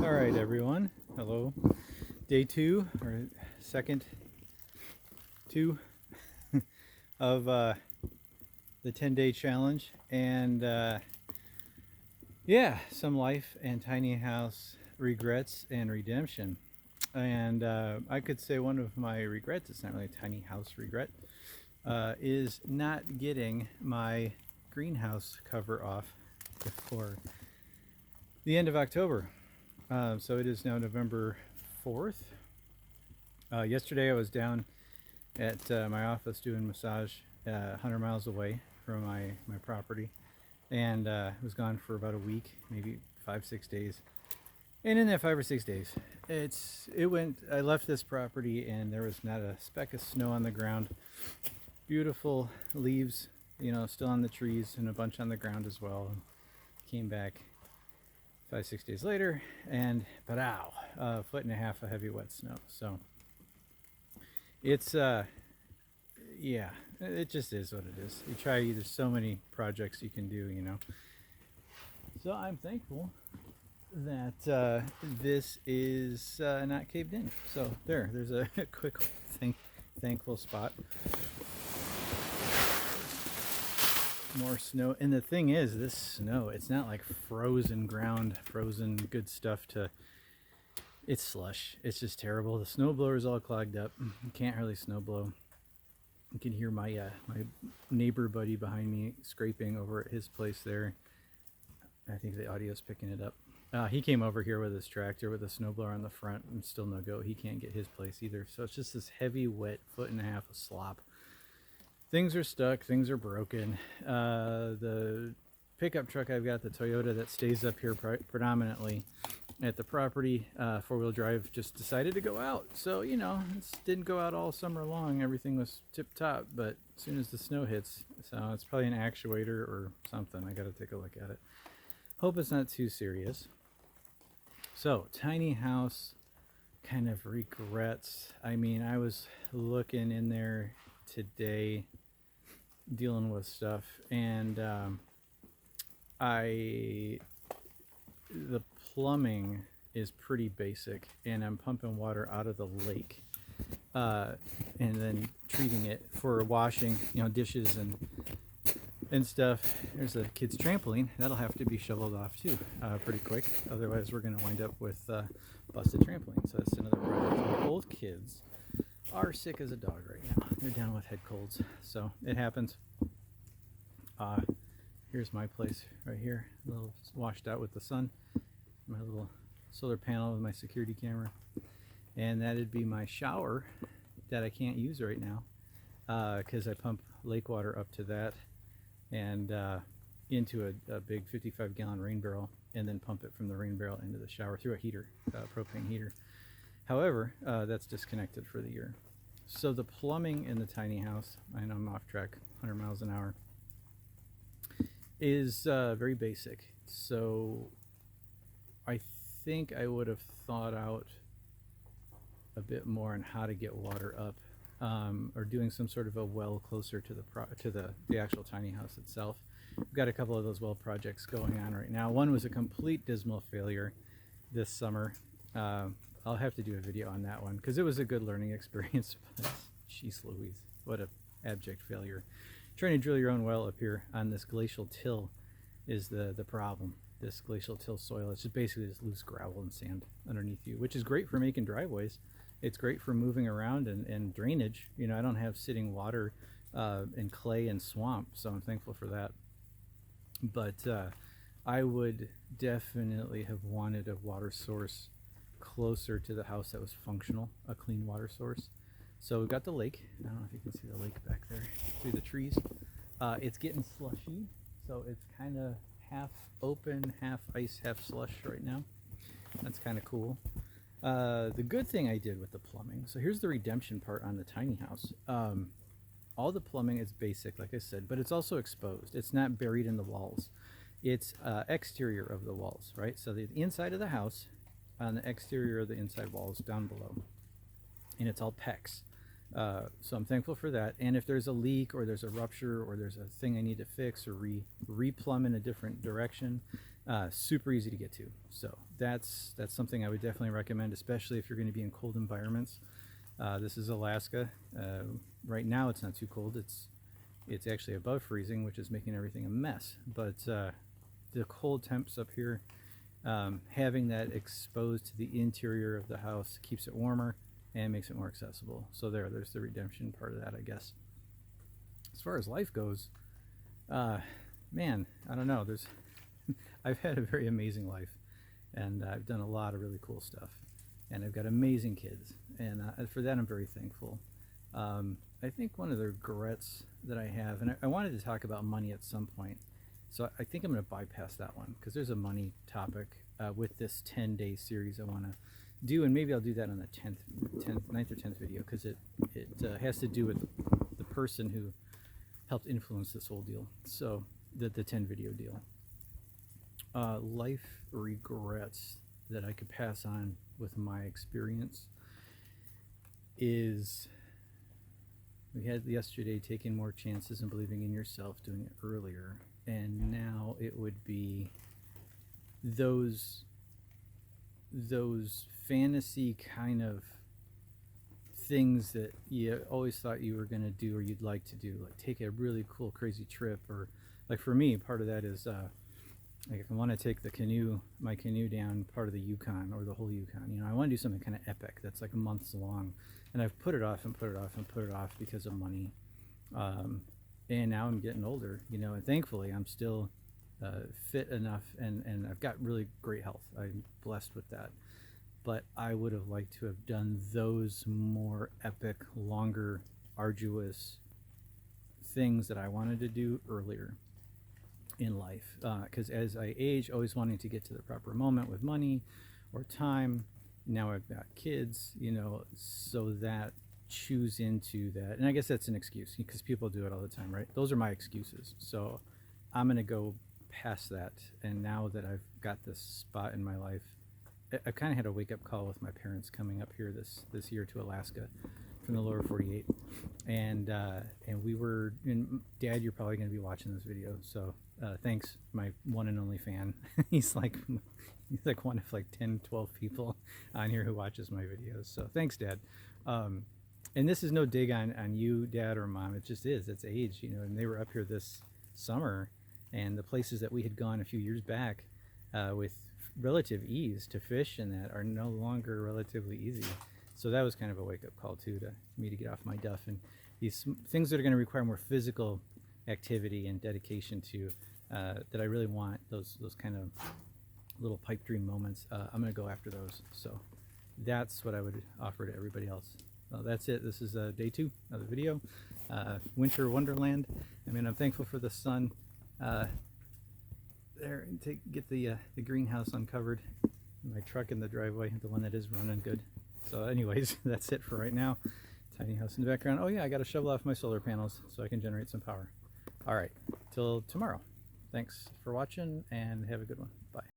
All right, everyone. Hello. Day 2 or second 2 of the 10-day challenge, and yeah, some life and tiny house regrets and redemption. And I could say one of my regrets, it's not really a tiny house regret, is not getting my greenhouse cover off before the end of October. So it is now November 4th. Yesterday I was down at my office doing massage 100 miles away from my property, and was gone for about a week, maybe 5-6 days. And in that 5 or 6 days, I left this property and there was not a speck of snow on the ground. Beautiful leaves, still on the trees, and a bunch on the ground as well. Came back 5-6 days later, and a 1.5 foot of heavy wet snow. So it's yeah, it just is what it is. You try, there's so many projects you can do, So I'm thankful that this is not caved in. So there's a quick thankful spot. More snow, and the thing is, this snow, it's not like frozen ground, frozen good stuff it's slush. It's just terrible. The snowblower is all clogged up. You can't hardly snowblow. You can hear my my neighbor buddy behind me scraping over at his place there. I think the audio's picking it up. He came over here with his tractor with a snowblower on the front, and still no go. He can't get his place either. So it's just this heavy, wet 1.5 feet of slop. Things are stuck, things are broken. The pickup truck I've got, the Toyota that stays up here predominantly at the property, 4-wheel drive, just decided to go out. So, it didn't go out all summer long. Everything was tip-top, but as soon as the snow hits, so it's probably an actuator or something. I got to take a look at it. Hope it's not too serious. So, tiny house kind of regrets. I mean, I was looking in there today dealing with stuff, and the plumbing is pretty basic, and I'm pumping water out of the lake and then treating it for washing dishes and stuff. There's a kid's trampoline that'll have to be shoveled off too pretty quick, otherwise we're going to wind up with busted trampoline. So that's another project. Both kids are sick as a dog right now. They're down with head colds, so it happens. Here's my place right here, a little washed out with the sun. My little solar panel with my security camera, and that'd be my shower that I can't use right now because I pump lake water up to that and into a big 55-gallon rain barrel, and then pump it from the rain barrel into the shower through a heater, propane heater. However, that's disconnected for the year. So the plumbing in the tiny house, I know I'm off track, 100 miles an hour, is very basic. So I think I would have thought out a bit more on how to get water up, or doing some sort of a well closer to the actual tiny house itself. We've got a couple of those well projects going on right now. One was a complete dismal failure this summer. I'll have to do a video on that one because it was a good learning experience. Jeez Louise, what a abject failure. Trying to drill your own well up here on this glacial till is the problem. This glacial till soil, it's just basically just loose gravel and sand underneath you, which is great for making driveways. It's great for moving around and drainage. I don't have sitting water and clay and swamp, so I'm thankful for that. But I would definitely have wanted a water source closer to the house that was functional, a clean water source. So we've got the lake. I don't know if you can see the lake back there through the trees. It's getting slushy, so it's kind of half open, half ice, half slush right now. That's kind of cool. The good thing I did with the plumbing, so here's the redemption part on the tiny house. All the plumbing is basic, like I said, but it's also exposed. It's not buried in the walls. It's exterior of the walls, right? So the inside of the house, on the exterior of the inside walls down below, and it's all PEX. So I'm thankful for that. And if there's a leak or there's a rupture or there's a thing I need to fix or re-plumb in a different direction, super easy to get to. So that's something I would definitely recommend, especially if you're going to be in cold environments. This is Alaska. Right now it's not too cold. It's actually above freezing, which is making everything a mess. But the cold temps up here, having that exposed to the interior of the house keeps it warmer and makes it more accessible. So there's the redemption part of that, I guess. As far as life goes, man, I don't know. I've had a very amazing life, and I've done a lot of really cool stuff, and I've got amazing kids, and for that I'm very thankful. I think one of the regrets that I have, and I wanted to talk about money at some point, so I think I'm going to bypass that one because there's a money topic with this 10-day series I want to do, and maybe I'll do that on the 9th or 10th video, because it has to do with the person who helped influence this whole deal. So the 10 video deal. Life regrets that I could pass on with my experience is, we had yesterday taking more chances and believing in yourself, doing it earlier, and now it would be those fantasy kind of things that you always thought you were going to do or you'd like to do, like take a really cool crazy trip, or like for me, part of that is like if I want to take my canoe down part of the Yukon or the whole Yukon, you know, I want to do something kind of epic that's like months long, and I've put it off and put it off and put it off because of money. And now I'm getting older, you know, and thankfully I'm still fit enough, and I've got really great health. I'm blessed with that. But I would have liked to have done those more epic, longer, arduous things that I wanted to do earlier in life. Because as I age, always wanting to get to the proper moment with money or time. Now I've got kids, you know, so that choose into that. And I guess that's an excuse because people do it all the time, right? Those are my excuses. So I'm going to go past that. And now that I've got this spot in my life, I kind of had a wake-up call with my parents coming up here this year to Alaska from the lower 48, and we were, and Dad, you're probably going to be watching this video, so thanks, my one and only fan. he's like one of like 10-12 people on here who watches my videos, so thanks, Dad. And this is no dig on you, Dad, or Mom. It just is, it's age, you know. And they were up here this summer, and the places that we had gone a few years back with relative ease to fish and that are no longer relatively easy. So that was kind of a wake-up call too, to me to get off my duff, and these things that are going to require more physical activity and dedication to that I really want, those kind of little pipe dream moments. I'm going to go after those. So that's what I would offer to everybody else. That's it. This is day 2 of the video. Winter Wonderland. I mean, I'm thankful for the sun there, and to get the greenhouse uncovered, my truck in the driveway, the one that is running good. So anyways, that's it for right now. Tiny house in the background. Oh yeah, I got to shovel off my solar panels so I can generate some power. All right, till tomorrow. Thanks for watching, and have a good one. Bye.